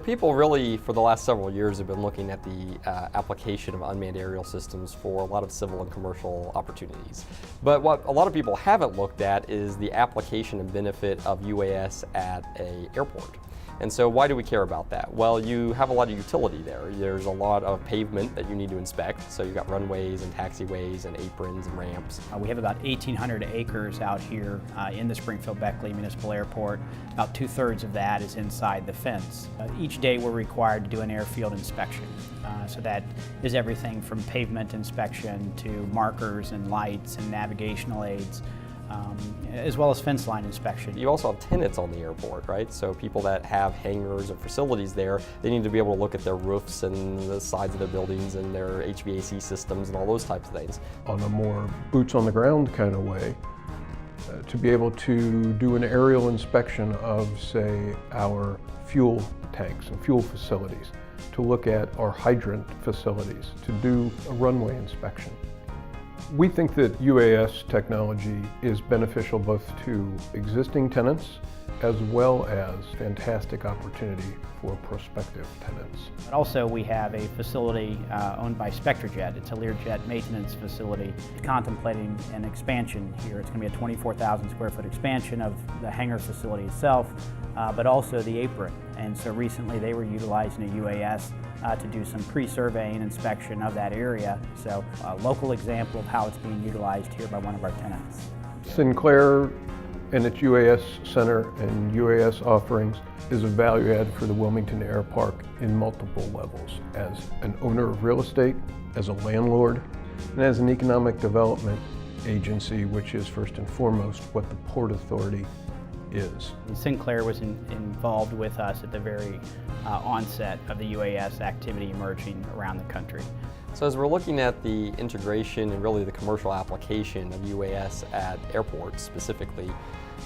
people really, for the last several years, have been looking at the application of unmanned aerial systems for a lot of civil and commercial opportunities. But what a lot of people haven't looked at is the application and benefit of UAS at an airport. And so why do we care about that? Well, you have a lot of utility there. There's a lot of pavement that you need to inspect. So you've got runways and taxiways and aprons and ramps. We have about 1,800 acres out here in the Springfield-Beckley Municipal Airport. About 2/3 of that is inside the fence. Each day we're required to do an airfield inspection. So that is everything from pavement inspection to markers and lights and navigational aids. As well as fence line inspection. You also have tenants on the airport, right? So people that have hangars or facilities there, they need to be able to look at their roofs and the sides of their buildings and their HVAC systems and all those types of things. On a more boots on the ground kind of way, to be able to do an aerial inspection of, say, our fuel tanks and fuel facilities, to look at our hydrant facilities, to do a runway inspection. We think that UAS technology is beneficial both to existing tenants as well as fantastic opportunity for prospective tenants. But also we have a facility owned by SpectraJet. It's a Learjet maintenance facility contemplating an expansion here. It's going to be a 24,000 square foot expansion of the hangar facility itself, but also the apron. And so recently they were utilizing a UAS to do some pre-survey and inspection of that area. So a local example of how it's being utilized here by one of our tenants. Sinclair and its UAS Center and UAS offerings is a value add for the Wilmington Air Park in multiple levels, as an owner of real estate, as a landlord, and as an economic development agency, which is first and foremost what the Port Authority is. Sinclair was involved with us at the very onset of the UAS activity emerging around the country. So as we're looking at the integration and really the commercial application of UAS at airports specifically,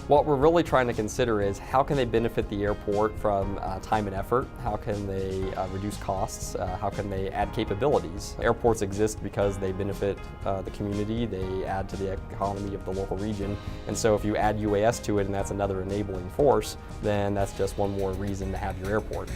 what we're really trying to consider is how can they benefit the airport from time and effort? How can they reduce costs? How can they add capabilities? Airports exist because they benefit the community, they add to the economy of the local region, and so if you add UAS to it and that's another enabling force, then that's just one more reason to have your airport.